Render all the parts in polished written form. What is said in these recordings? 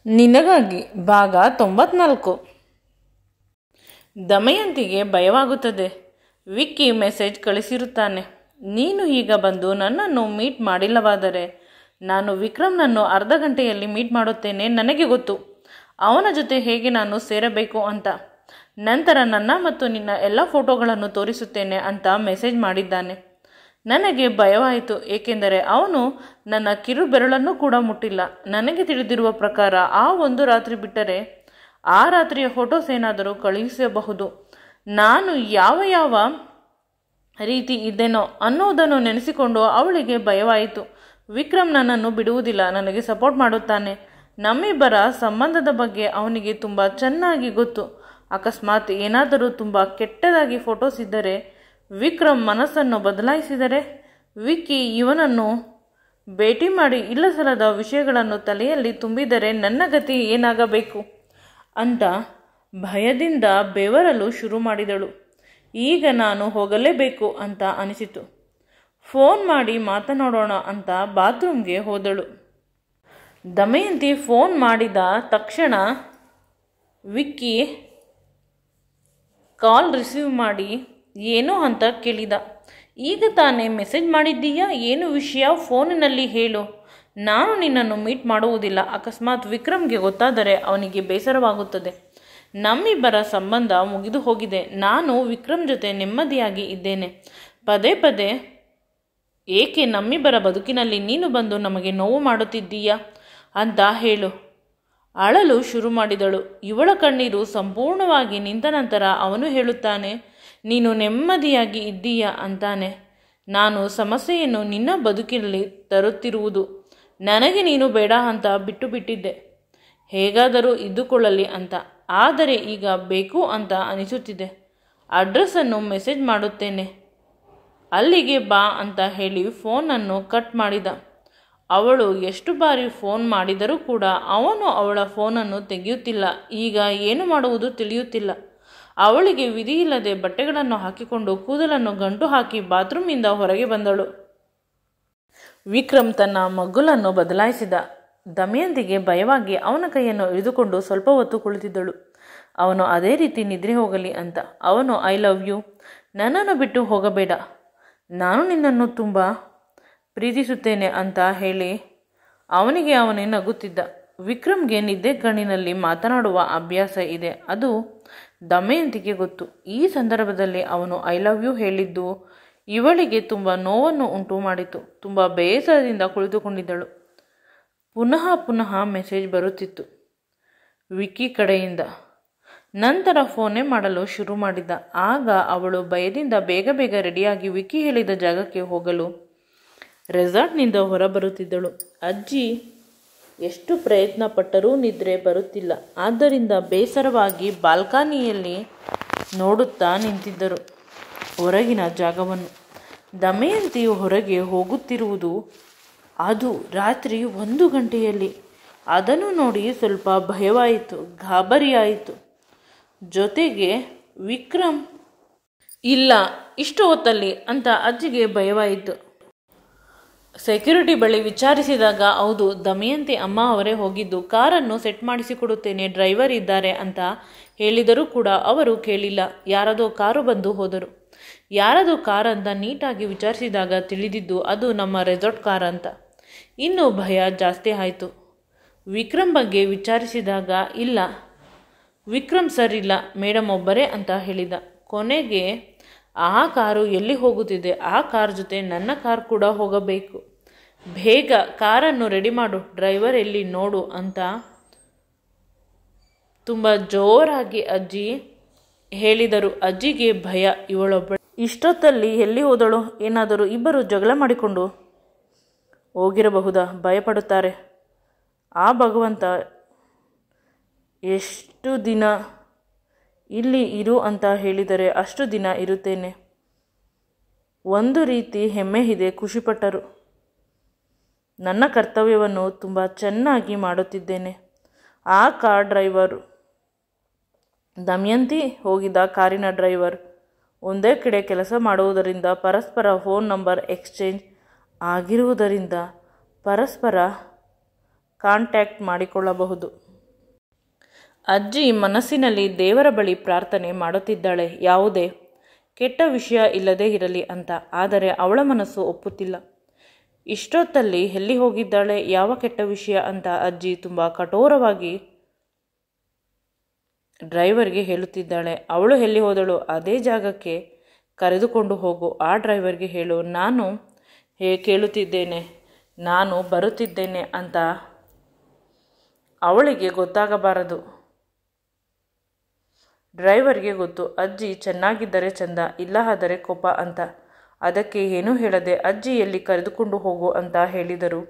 ನಿನಗಾಗಿ ಭಾಗ 94. ದಮಯಂತಿಗೆ ಭಯವಾಗುತ್ತದೆ. ವಿಕ್ಕಿ ಮೆಸೇಜ್ ಕಳಿಸಿರುತ್ತಾನೆ. ನೀನು ಈಗ ಬಂದು ನನ್ನನ್ನು ಮೀಟ್ ಮಾಡಿಲ್ಲವಾದರೆ ನಾನು ವಿಕ್ರಮ್ನನ್ನು ಅರ್ಧ ಗಂಟೆಯಲ್ಲಿ ಮೀಟ್ ಮಾಡುತ್ತೇನೆ. ನನಗೆ ಗೊತ್ತು ಅವನ ಜೊತೆ ಹೇಗೆ ನಾನು ಸೇರಬೇಕು ಅಂತ. ನಂತರ ನನ್ನ ಮತ್ತು ನಿನ್ನ ಎಲ್ಲ ಫೋಟೋಗಳನ್ನು ತೋರಿಸುತ್ತೇನೆ ಅಂತ ಮೆಸೇಜ್ ಮಾಡಿದ್ದಾನೆ. ನನಗೆ ಭಯವಾಯಿತು, ಏಕೆಂದರೆ ಅವನು ನನ್ನ ಕಿರು ಬೆರಳನ್ನು ಕೂಡ ಮುಟ್ಟಿಲ್ಲ. ನನಗೆ ತಿಳಿದಿರುವ ಪ್ರಕಾರ ಆ ಒಂದು ರಾತ್ರಿ ಬಿಟ್ಟರೆ ಆ ರಾತ್ರಿಯ ಫೋಟೋಸ್ ಏನಾದರೂ ಕಳುಹಿಸಬಹುದು. ನಾನು ಯಾವ ರೀತಿ ಇದ್ದೇನೋ ಅನ್ನೋದನ್ನು ನೆನೆಸಿಕೊಂಡು ಅವಳಿಗೆ ಭಯವಾಯಿತು. ವಿಕ್ರಮ್ ನನ್ನನ್ನು ಬಿಡುವುದಿಲ್ಲ, ನನಗೆ ಸಪೋರ್ಟ್ ಮಾಡುತ್ತಾನೆ. ನಮ್ಮಿಬ್ಬರ ಸಂಬಂಧದ ಬಗ್ಗೆ ಅವನಿಗೆ ತುಂಬ ಚೆನ್ನಾಗಿ ಗೊತ್ತು. ಅಕಸ್ಮಾತ್ ಏನಾದರೂ ತುಂಬ ಕೆಟ್ಟದಾಗಿ ಫೋಟೋಸ್ ಇದ್ದರೆ, ವಿಕ್ರಮ್ ಮನಸ್ಸನ್ನು ಬದಲಾಯಿಸಿದರೆ, ವಿಕ್ಕಿ ಇವನನ್ನು ಭೇಟಿ ಮಾಡಿ ಇಲ್ಲಸಲ್ಲದ ವಿಷಯಗಳನ್ನು ತಲೆಯಲ್ಲಿ ತುಂಬಿದರೆ ನನ್ನ ಗತಿ ಏನಾಗಬೇಕು ಅಂತ ಭಯದಿಂದ ಬೆವರಲು ಶುರು ಮಾಡಿದಳು. ಈಗ ನಾನು ಹೋಗಲೇಬೇಕು ಅಂತ ಅನಿಸಿತು. ಫೋನ್ ಮಾಡಿ ಮಾತನಾಡೋಣ ಅಂತ ಬಾತ್ರೂಮ್ಗೆ ಹೋದಳು. ದಮಯಂತಿ ಫೋನ್ ಮಾಡಿದ ತಕ್ಷಣ ವಿಕ್ಕಿ ಕಾಲ್ ರಿಸೀವ್ ಮಾಡಿ ಏನೋ ಅಂತ ಕೇಳಿದ. ಈಗ ತಾನೇ ಮೆಸೇಜ್ ಮಾಡಿದ್ದೀಯಾ, ಏನು ವಿಷಯ, ಫೋನಿನಲ್ಲಿ ಹೇಳು. ನಾನು ನಿನ್ನನ್ನು ಮೀಟ್ ಮಾಡುವುದಿಲ್ಲ. ಅಕಸ್ಮಾತ್ ವಿಕ್ರಮ್ಗೆ ಗೊತ್ತಾದರೆ ಅವನಿಗೆ ಬೇಸರವಾಗುತ್ತದೆ. ನಮ್ಮಿಬ್ಬರ ಸಂಬಂಧ ಮುಗಿದು ಹೋಗಿದೆ. ನಾನು ವಿಕ್ರಮ್ ಜೊತೆ ನೆಮ್ಮದಿಯಾಗಿ ಇದ್ದೇನೆ. ಪದೇ ಪದೇ ಏಕೆ ನಮ್ಮಿಬ್ಬರ ಬದುಕಿನಲ್ಲಿ ನೀನು ಬಂದು ನಮಗೆ ನೋವು ಮಾಡುತ್ತಿದ್ದೀಯಾ ಅಂತ ಹೇಳು. ಅಳಲು ಶುರು ಮಾಡಿದಳು. ಇವಳ ಕಣ್ಣೀರು ಸಂಪೂರ್ಣವಾಗಿ ನಿಂತ ನಂತರ ಅವನು ಹೇಳುತ್ತಾನೆ, ನೀನು ನೆಮ್ಮದಿಯಾಗಿ ಇದ್ದೀಯಾ ಅಂತಾನೆ. ನಾನು ಸಮಸ್ಯೆಯನ್ನು ನಿನ್ನ ಬದುಕಿನಲ್ಲಿ ತರುತ್ತಿರುವುದು. ನನಗೆ ನೀನು ಬೇಡ ಅಂತ ಬಿಟ್ಟು ಬಿಟ್ಟಿದ್ದೆ, ಹೇಗಾದರೂ ಇದ್ದುಕೊಳ್ಳಲಿ ಅಂತ. ಆದರೆ ಈಗ ಬೇಕು ಅಂತ ಅನಿಸುತ್ತಿದೆ. ಅಡ್ರೆಸ್ಸನ್ನು ಮೆಸೇಜ್ ಮಾಡುತ್ತೇನೆ, ಅಲ್ಲಿಗೆ ಬಾ ಅಂತ ಹೇಳಿ ಫೋನನ್ನು ಕಟ್ ಮಾಡಿದ. ಅವಳು ಎಷ್ಟು ಬಾರಿ ಫೋನ್ ಮಾಡಿದರೂ ಕೂಡ ಅವನು ಅವಳ ಫೋನನ್ನು ತೆಗೆಯುತ್ತಿಲ್ಲ. ಈಗ ಏನು ಮಾಡುವುದು ತಿಳಿಯುತ್ತಿಲ್ಲ. ಅವಳಿಗೆ ವಿಧಿಯಿಲ್ಲದೆ ಬಟ್ಟೆಗಳನ್ನು ಹಾಕಿಕೊಂಡು ಕೂದಲನ್ನು ಗಂಟು ಹಾಕಿ ಬಾತ್ರೂಮಿಂದ ಹೊರಗೆ ಬಂದಳು. ವಿಕ್ರಮ್ ತನ್ನ ಮಗ್ಗುಲನ್ನು ಬದಲಾಯಿಸಿದ. ದಮಯಂತಿಗೆ ಭಯವಾಗಿ ಅವನ ಕೈಯನ್ನು ಹಿಡಿದುಕೊಂಡು ಸ್ವಲ್ಪ ಹೊತ್ತು ಕುಳಿತಿದ್ದಳು. ಅವನು ಅದೇ ರೀತಿ ನಿದ್ರೆ ಹೋಗಲಿ ಅಂತ. ಅವನು ಐ ಲವ್ ಯು, ನನ್ನನ್ನು ಬಿಟ್ಟು ಹೋಗಬೇಡ, ನಾನು ನಿನ್ನನ್ನು ತುಂಬ ಪ್ರೀತಿಸುತ್ತೇನೆ ಅಂತ ಹೇಳಿ ಅವನೇ ನಗುತ್ತಿದ್ದ. ವಿಕ್ರಮ್ಗೆ ನಿದ್ದೆ ಕಣ್ಣಿನಲ್ಲಿ ಮಾತನಾಡುವ ಅಭ್ಯಾಸ ಇದೆ. ಅದು ದಮಯಂತಿಗೆ ಗೊತ್ತು. ಈ ಸಂದರ್ಭದಲ್ಲಿ ಅವನು ಐ ಲವ್ ಯು ಹೇಳಿದ್ದು ಇವಳಿಗೆ ತುಂಬ ನೋವನ್ನು ಉಂಟು ಮಾಡಿತು. ತುಂಬ ಬೇಸರದಿಂದ ಕುಳಿತುಕೊಂಡಿದ್ದಳು. ಪುನಃ ಮೆಸೇಜ್ ಬರುತ್ತಿತ್ತು ವಿಕ್ಕಿ ಕಡೆಯಿಂದ. ನಂತರ ಫೋನೇ ಮಾಡಲು ಶುರು ಮಾಡಿದ. ಆಗ ಅವಳು ಭಯದಿಂದ ಬೇಗ ರೆಡಿಯಾಗಿ ವಿಕ್ಕಿ ಹೇಳಿದ ಜಾಗಕ್ಕೆ ಹೋಗಲು ರೆಸಾರ್ಟ್ನಿಂದ ಹೊರಬರುತ್ತಿದ್ದಳು. ಅಜ್ಜಿ ಎಷ್ಟು ಪ್ರಯತ್ನ ಪಟ್ಟರೂ ನಿದ್ರೆ ಬರುತ್ತಿಲ್ಲ. ಆದ್ದರಿಂದ ಬೇಸರವಾಗಿ ಬಾಲ್ಕನಿಯಲ್ಲಿ ನೋಡುತ್ತಾ ನಿಂತಿದ್ದರು ಹೊರಗಿನ ಜಾಗವನ್ನು. ದಮಯಂತಿಯು ಹೊರಗೆ ಹೋಗುತ್ತಿರುವುದು, ಅದು ರಾತ್ರಿ 1 ಗಂಟೆಯಲ್ಲಿ. ಅದನ್ನು ನೋಡಿ ಸ್ವಲ್ಪ ಭಯವಾಯಿತು, ಗಾಬರಿಯಾಯಿತು. ಜೊತೆಗೆ ವಿಕ್ರಮ್ ಇಲ್ಲ ಇಷ್ಟು ಹೊತ್ತಲ್ಲಿ ಅಂತ ಅಜ್ಜಿಗೆ ಭಯವಾಯಿತು. ಸೆಕ್ಯೂರಿಟಿ ಬಳಿ ವಿಚಾರಿಸಿದಾಗ ಹೌದು, ದಮಯಂತಿ ಅಮ್ಮ ಅವರೇ ಹೋಗಿದ್ದು. ಕಾರನ್ನು ಸೆಟ್ ಮಾಡಿಸಿಕೊಡುತ್ತೇನೆ, ಡ್ರೈವರ್ ಇದ್ದಾರೆ ಅಂತ ಹೇಳಿದರೂ ಕೂಡ ಅವರು ಕೇಳಿಲ್ಲ. ಯಾರದೋ ಕಾರು ಬಂದು ಹೋದರು. ಯಾರದೋ ಕಾರ್ ಅಂತ ನೀಟಾಗಿ ವಿಚಾರಿಸಿದಾಗ ತಿಳಿದಿದ್ದು ಅದು ನಮ್ಮ ರೆಸಾರ್ಟ್ ಕಾರ್ ಅಂತ. ಇನ್ನೂ ಭಯ ಜಾಸ್ತಿ ಆಯಿತು. ವಿಕ್ರಮ್ ಬಗ್ಗೆ ವಿಚಾರಿಸಿದಾಗ ಇಲ್ಲ, ವಿಕ್ರಮ್ ಸರ್ ಇಲ್ಲ, ಮೇಡಮ್ ಒಬ್ಬರೇ ಅಂತ ಹೇಳಿದ. ಕೊನೆಗೆ ಆ ಕಾರು ಎಲ್ಲಿ ಹೋಗುತ್ತಿದೆ, ಆ ಕಾರ್ ಜೊತೆ ನನ್ನ ಕಾರ್ ಕೂಡ ಹೋಗಬೇಕು. ಬೇಗ ಕಾರನ್ನು ರೆಡಿ ಮಾಡು, ಡ್ರೈವರ್ ಎಲ್ಲಿ ನೋಡು ಅಂತ ತುಂಬ ಜೋರಾಗಿ ಅಜ್ಜಿ ಹೇಳಿದರು. ಅಜ್ಜಿಗೆ ಭಯ, ಇವಳೊಬ್ಬಳು ಇಷ್ಟೊತ್ತಲ್ಲಿ ಎಲ್ಲಿ ಹೋದಳು, ಏನಾದರೂ ಇಬ್ಬರು ಜಗಳ ಮಾಡಿಕೊಂಡು ಹೋಗಿರಬಹುದಾ, ಭಯಪಡುತ್ತಾರೆ. ಆ ಭಗವಂತ ಎಷ್ಟು ದಿನ ಇಲ್ಲಿ ಇರು ಅಂತ ಹೇಳಿದರೆ ಅಷ್ಟು ದಿನ ಇರುತ್ತೇನೆ. ಒಂದು ರೀತಿ ಹೆಮ್ಮೆ ಇದೆ, ಖುಷಿಪಟ್ಟರು. ನನ್ನ ಕರ್ತವ್ಯವನ್ನು ತುಂಬ ಚೆನ್ನಾಗಿ ಮಾಡುತ್ತಿದ್ದೇನೆ. ಆ ಕಾರ್ ಡ್ರೈವರು, ದಮಯಂತಿ ಹೋಗಿದ್ದ ಕಾರಿನ ಡ್ರೈವರ್ ಒಂದೇ ಕಡೆ ಕೆಲಸ ಮಾಡುವುದರಿಂದ, ಪರಸ್ಪರ ಫೋನ್ ನಂಬರ್ ಎಕ್ಸ್ಚೇಂಜ್ ಆಗಿರುವುದರಿಂದ ಪರಸ್ಪರ ಕಾಂಟ್ಯಾಕ್ಟ್ ಮಾಡಿಕೊಳ್ಳಬಹುದು. ಅಜ್ಜಿ ಮನಸ್ಸಿನಲ್ಲಿ ದೇವರ ಬಳಿ ಪ್ರಾರ್ಥನೆ ಮಾಡುತ್ತಿದ್ದಾಳೆ, ಯಾವುದೇ ಕೆಟ್ಟ ವಿಷಯ ಇಲ್ಲದೇ ಇರಲಿ ಅಂತ. ಆದರೆ ಅವಳ ಮನಸ್ಸು ಒಪ್ಪುತ್ತಿಲ್ಲ. ಇಷ್ಟೊತ್ತಲ್ಲಿ ಎಲ್ಲಿ ಹೋಗಿದ್ದಾಳೆ, ಯಾವ ಕೆಟ್ಟ ವಿಷಯ ಅಂತ ಅಜ್ಜಿ ತುಂಬ ಕಠೋರವಾಗಿ ಡ್ರೈವರ್ಗೆ ಹೇಳುತ್ತಿದ್ದಾಳೆ. ಅವಳು ಎಲ್ಲಿ ಹೋದಳು, ಅದೇ ಜಾಗಕ್ಕೆ ಕರೆದುಕೊಂಡು ಹೋಗು. ಆ ಡ್ರೈವರ್ಗೆ ಹೇಳು, ನಾನು ಕೇಳುತ್ತಿದ್ದೇನೆ, ನಾನು ಬರುತ್ತಿದ್ದೇನೆ ಅಂತ ಅವಳಿಗೆ ಗೊತ್ತಾಗಬಾರದು. ಡ್ರೈವರ್ಗೆ ಗೊತ್ತು ಅಜ್ಜಿ ಚೆನ್ನಾಗಿದ್ದರೆ ಚಂದ, ಇಲ್ಲ ಆದರೆ ಕೋಪ ಅಂತ. ಅದಕ್ಕೆ ಏನೂ ಹೇಳದೆ ಅಜ್ಜಿ ಎಲ್ಲಿ ಕರೆದುಕೊಂಡು ಹೋಗು ಅಂತ ಹೇಳಿದರು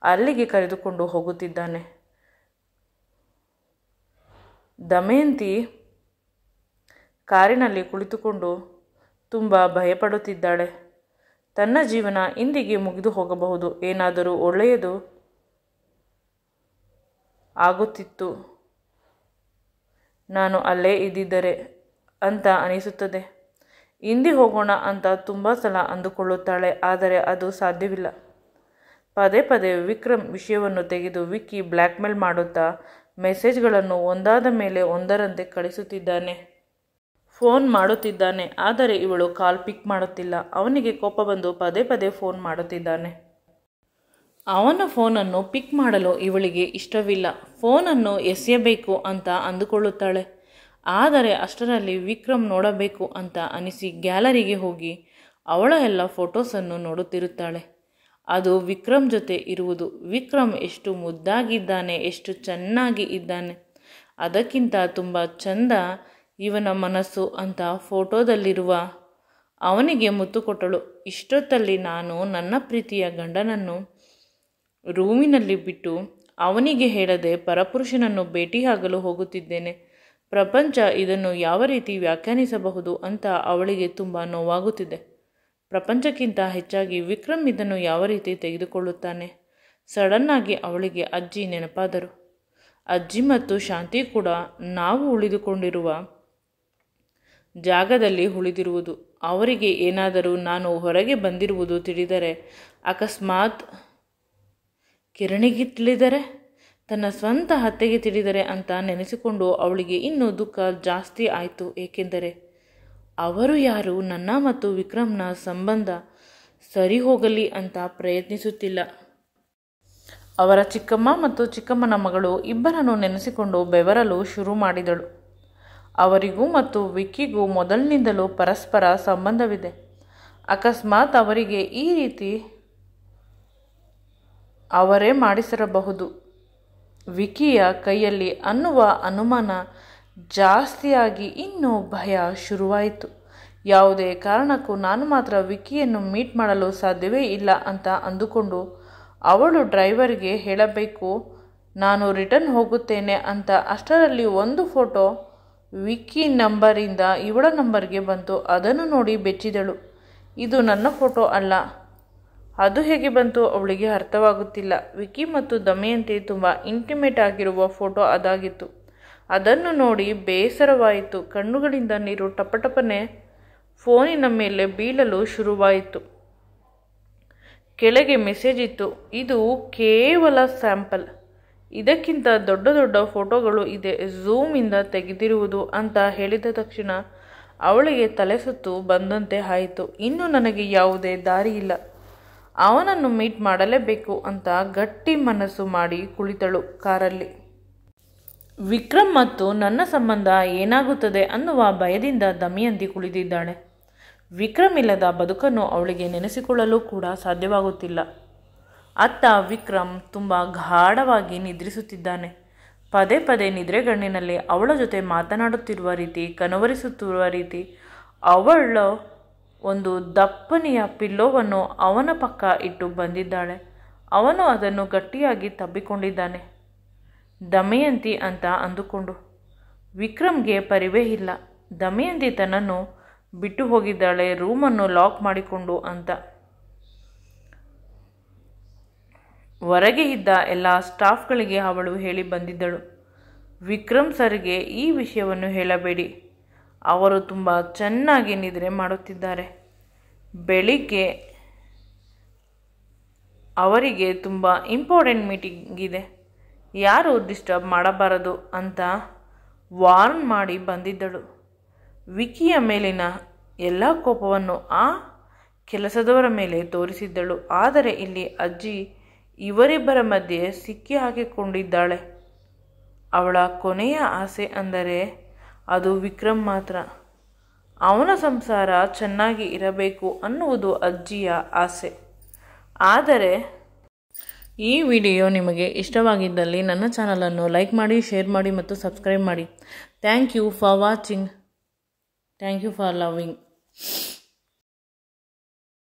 ಅಲ್ಲಿಗೆ ಕರೆದುಕೊಂಡು ಹೋಗುತ್ತಿದ್ದಾನೆ. ದಮಯಂತಿ ಕಾರಿನಲ್ಲಿ ಕುಳಿತುಕೊಂಡು ತುಂಬ ಭಯಪಡುತ್ತಿದ್ದಾಳೆ. ತನ್ನ ಜೀವನ ಇಂದಿಗೆ ಮುಗಿದು ಹೋಗಬಹುದು, ಏನಾದರೂ ಒಳ್ಳೆಯದು ಆಗುತ್ತಿತ್ತು, ನಾನು ಅಲ್ಲೇ ಇದ್ದಿದ್ದರೆ ಅಂತ ಅನಿಸುತ್ತದೆ. ಹಿಂದೆ ಹೋಗೋಣ ಅಂತ ತುಂಬ ಸಲ ಅಂದುಕೊಳ್ಳುತ್ತಾಳೆ, ಆದರೆ ಅದು ಸಾಧ್ಯವಿಲ್ಲ. ಪದೇ ಪದೇ ವಿಕ್ರಮ್ ವಿಷಯವನ್ನು ತೆಗೆದು ವಿಕ್ಕಿ ಬ್ಲ್ಯಾಕ್ಮೇಲ್ ಮಾಡುತ್ತಾ ಮೆಸೇಜ್ಗಳನ್ನು ಒಂದಾದ ಮೇಲೆ ಒಂದರಂತೆ ಕಳಿಸುತ್ತಿದ್ದಾನೆ. ಫೋನ್ ಮಾಡುತ್ತಿದ್ದಾನೆ, ಆದರೆ ಇವಳು ಕಾಲ್ ಪಿಕ್ ಮಾಡುತ್ತಿಲ್ಲ. ಅವನಿಗೆ ಕೋಪ ಬಂದು ಪದೇ ಪದೇ ಫೋನ್ ಮಾಡುತ್ತಿದ್ದಾನೆ. ಅವನ ಫೋನನ್ನು ಪಿಕ್ ಮಾಡಲು ಇವಳಿಗೆ ಇಷ್ಟವಿಲ್ಲ. ಫೋನನ್ನು ಎಸೆಯಬೇಕು ಅಂತ ಅಂದುಕೊಳ್ಳುತ್ತಾಳೆ. ಆದರೆ ಅಷ್ಟರಲ್ಲಿ ವಿಕ್ರಮ್ ನೋಡಬೇಕು ಅಂತ ಅನಿಸಿ ಗ್ಯಾಲರಿಗೆ ಹೋಗಿ ಅವಳ ಎಲ್ಲ ಫೋಟೋಸನ್ನು ನೋಡುತ್ತಿರುತ್ತಾಳೆ. ಅದು ವಿಕ್ರಮ್ ಜೊತೆ ಇರುವುದು. ವಿಕ್ರಮ್ ಎಷ್ಟು ಮುದ್ದಾಗಿದ್ದಾನೆ, ಎಷ್ಟು ಚೆನ್ನಾಗಿ ಇದ್ದಾನೆ, ಅದಕ್ಕಿಂತ ತುಂಬ ಚಂದ ಇವನ ಮನಸ್ಸು ಅಂತ ಫೋಟೋದಲ್ಲಿರುವ ಅವನಿಗೆ ಮುತ್ತು ಕೊಟ್ಟಳು. ಇಷ್ಟೊತ್ತಲ್ಲಿ ನಾನು ನನ್ನ ಪ್ರೀತಿಯ ಗಂಡನನ್ನು ರೂಮಿನಲ್ಲಿ ಬಿಟ್ಟು ಅವನಿಗೆ ಹೇಳದೆ ಪರಪುರುಷನನ್ನು ಭೇಟಿಯಾಗಲು ಹೋಗುತ್ತಿದ್ದೇನೆ. ಪ್ರಪಂಚ ಇದನ್ನು ಯಾವ ರೀತಿ ವ್ಯಾಖ್ಯಾನಿಸಬಹುದು ಅಂತ ಅವಳಿಗೆ ತುಂಬ ನೋವಾಗುತ್ತಿದೆ. ಪ್ರಪಂಚಕ್ಕಿಂತ ಹೆಚ್ಚಾಗಿ ವಿಕ್ರಮ್ ಇದನ್ನು ಯಾವ ರೀತಿ ತೆಗೆದುಕೊಳ್ಳುತ್ತಾನೆ. ಸಡನ್ನಾಗಿ ಅವಳಿಗೆ ಅಜ್ಜಿ ನೆನಪಾದರು. ಅಜ್ಜಿ ಮತ್ತು ಶಾಂತಿ ಕೂಡ ನಾವು ಉಳಿದುಕೊಂಡಿರುವ ಜಾಗದಲ್ಲಿ ಉಳಿದಿರುವುದು. ಅವರಿಗೆ ಏನಾದರೂ ನಾನು ಹೊರಗೆ ಬಂದಿರುವುದು ತಿಳಿದರೆ, ಅಕಸ್ಮಾತ್ ಕಿರಣಿಗೆ ತಿಳಿದರೆ, ತನ್ನ ಸ್ವಂತ ಅತ್ತೆಗೆ ತಿಳಿದರೆ ಅಂತ ನೆನೆಸಿಕೊಂಡು ಅವಳಿಗೆ ಇನ್ನೂ ದುಃಖ ಜಾಸ್ತಿ ಆಯಿತು. ಏಕೆಂದರೆ ಅವರು ಯಾರು ನನ್ನ ಮತ್ತು ವಿಕ್ರಮ್ನ ಸಂಬಂಧ ಸರಿ ಹೋಗಲಿ ಅಂತ ಪ್ರಯತ್ನಿಸುತ್ತಿಲ್ಲ. ಅವರ ಚಿಕ್ಕಮ್ಮ ಮತ್ತು ಚಿಕ್ಕಮ್ಮನ ಮಗಳು ಇಬ್ಬರನ್ನು ನೆನೆಸಿಕೊಂಡು ಬೆವರಲು ಶುರು ಮಾಡಿದಳು. ಅವರಿಗೂ ಮತ್ತು ವಿಕ್ಕಿಗೂ ಮೊದಲಿನಿಂದಲೂ ಪರಸ್ಪರ ಸಂಬಂಧವಿದೆ. ಅಕಸ್ಮಾತ್ ಅವರಿಗೆ ಈ ರೀತಿ ಅವರೇ ಮಾಡಿಸಿರಬಹುದು ವಿಕ್ಕಿಯ ಕೈಯಲ್ಲಿ ಅನ್ನುವ ಅನುಮಾನ ಜಾಸ್ತಿಯಾಗಿ ಇನ್ನೂ ಭಯ ಶುರುವಾಯಿತು. ಯಾವುದೇ ಕಾರಣಕ್ಕೂ ನಾನು ಮಾತ್ರ ವಿಕ್ಕಿಯನ್ನು ಮೀಟ್ ಮಾಡಲು ಸಾಧ್ಯವೇ ಇಲ್ಲ ಅಂತ ಅಂದುಕೊಂಡು ಅವಳು ಡ್ರೈವರ್ಗೆ ಹೇಳಬೇಕು, ನಾನು ರಿಟರ್ನ್ ಹೋಗುತ್ತೇನೆ ಅಂತ. ಅಷ್ಟರಲ್ಲಿ ಒಂದು ಫೋಟೋ ವಿಕ್ಕಿ ನಂಬರಿಂದ ಇವಳ ನಂಬರ್ಗೆ ಬಂತು. ಅದನ್ನು ನೋಡಿ ಬೆಚ್ಚಿದಳು. ಇದು ನನ್ನ ಫೋಟೋ ಅಲ್ಲ. ಅದು ಹೇಗೆ ಬಂತು ಅವಳಿಗೆ ಅರ್ಥವಾಗುತ್ತಿಲ್ಲ. ವಿಕ್ಕಿ ಮತ್ತು ದಮಯಂತಿ ತುಂಬ ಇಂಟಿಮೇಟ್ ಆಗಿರುವ ಫೋಟೋ ಅದಾಗಿತ್ತು. ಅದನ್ನು ನೋಡಿ ಬೇಸರವಾಯಿತು. ಕಣ್ಣುಗಳಿಂದ ನೀರು ಟಪಟಪನೆ ಫೋನಿನ ಮೇಲೆ ಬೀಳಲು ಶುರುವಾಯಿತು. ಕೆಳಗೆ ಮೆಸೇಜ್ ಇತ್ತು, ಇದು ಕೇವಲ ಸ್ಯಾಂಪಲ್, ಇದಕ್ಕಿಂತ ದೊಡ್ಡ ದೊಡ್ಡ ಫೋಟೋಗಳು ಇದೆ, ಝೂಮಿಂದ ತೆಗೆದಿರುವುದು ಅಂತ ಹೇಳಿದ ತಕ್ಷಣ ಅವಳಿಗೆ ತಲೆ ಸುತ್ತು ಬಂದಂತೆ ಆಯಿತು. ಇನ್ನು ನನಗೆ ಯಾವುದೇ ದಾರಿ ಇಲ್ಲ, ಅವನನ್ನು ಮೀಟ್ ಮಾಡಲೇಬೇಕು ಅಂತ ಗಟ್ಟಿ ಮನಸ್ಸು ಮಾಡಿ ಕುಳಿತಳು ಕಾರಲ್ಲಿ. ವಿಕ್ರಮ್ ಮತ್ತು ನನ್ನ ಸಂಬಂಧ ಏನಾಗುತ್ತದೆ ಅನ್ನುವ ಭಯದಿಂದ ದಮಯಂತಿ ಕುಳಿತಿದ್ದಾಳೆ. ವಿಕ್ರಮ್ ಇಲ್ಲದ ಬದುಕನ್ನು ಅವಳಿಗೆ ನೆನೆಸಿಕೊಳ್ಳಲು ಕೂಡ ಸಾಧ್ಯವಾಗುತ್ತಿಲ್ಲ. ಅತ್ತ ವಿಕ್ರಮ್ ತುಂಬ ಗಾಢವಾಗಿ ನಿದ್ರಿಸುತ್ತಿದ್ದಾನೆ. ಪದೇ ಪದೇ ನಿದ್ರೆಗಣ್ಣಿನಲ್ಲಿ ಅವಳ ಜೊತೆ ಮಾತನಾಡುತ್ತಿರುವ ರೀತಿ, ಕನವರಿಸುತ್ತಿರುವ ರೀತಿ. ಅವಳ ಒಂದು ದಪ್ಪನೆಯ ಪಿಲ್ಲೋವನ್ನು ಅವನ ಪಕ್ಕ ಇಟ್ಟು ಬಂದಿದ್ದಾಳೆ. ಅವನು ಅದನ್ನು ಗಟ್ಟಿಯಾಗಿ ತಬ್ಬಿಕೊಂಡಿದ್ದಾನೆ. ದಮಯಂತಿ ಅಂತ ಅಂದುಕೊಂಡು. ವಿಕ್ರಮ್ಗೆ ಪರಿವೇ ಇಲ್ಲ. ದಮಯಂತಿ ತನ್ನನ್ನು ಬಿಟ್ಟು ಹೋಗಿದ್ದಾಳೆ, ರೂಮನ್ನು ಲಾಕ್ ಮಾಡಿಕೊಂಡು ಅಂತ. ಹೊರಗೆ ಇದ್ದ ಎಲ್ಲ ಸ್ಟಾಫ್ಗಳಿಗೆ ಅವಳು ಹೇಳಿ ಬಂದಿದ್ದಳು, ವಿಕ್ರಮ್ ಸರ್ಗೆ ಈ ವಿಷಯವನ್ನು ಹೇಳಬೇಡಿ, ಅವರು ತುಂಬ ಚೆನ್ನಾಗಿ ನಿದ್ರೆ ಮಾಡುತ್ತಿದ್ದಾರೆ, ಬೆಳಿಗ್ಗೆ ಅವರಿಗೆ ತುಂಬ ಇಂಪಾರ್ಟೆಂಟ್ ಮೀಟಿಂಗ್ ಇದೆ, ಯಾರೂ ಡಿಸ್ಟರ್ಬ್ ಮಾಡಬಾರದು ಅಂತ ವಾರ್ನ್ ಮಾಡಿ ಬಂದಿದ್ದಳು. ವಿಕಿಯ ಮೇಲಿನ ಎಲ್ಲ ಕೋಪವನ್ನು ಆ ಕೆಲಸದವರ ಮೇಲೆ ತೋರಿಸಿದ್ದಳು. ಆದರೆ ಇಲ್ಲಿ ಅಜ್ಜಿ ಇವರಿಬ್ಬರ ಮಧ್ಯೆ ಸಿಕ್ಕಿ ಹಾಕಿಕೊಂಡಿದ್ದಾಳೆ. ಅವಳ ಕೊನೆಯ ಆಸೆ ಅಂದರೆ ಅದು ವಿಕ್ರಮ್ ಮಾತ್ರ. ಅವನ ಸಂಸಾರ ಚೆನ್ನಾಗಿ ಇರಬೇಕು ಅನ್ನುವುದು ಅಜ್ಜಿಯ ಆಸೆ. ಆದರೆ ಈ ವಿಡಿಯೋ ನಿಮಗೆ ಇಷ್ಟವಾಗಿದ್ದಲ್ಲಿ ನನ್ನ ಚಾನಲನ್ನು ಲೈಕ್ ಮಾಡಿ, ಶೇರ್ ಮಾಡಿ ಮತ್ತು ಸಬ್ಸ್ಕ್ರೈಬ್ ಮಾಡಿ. Thank you for watching. Thank you for loving.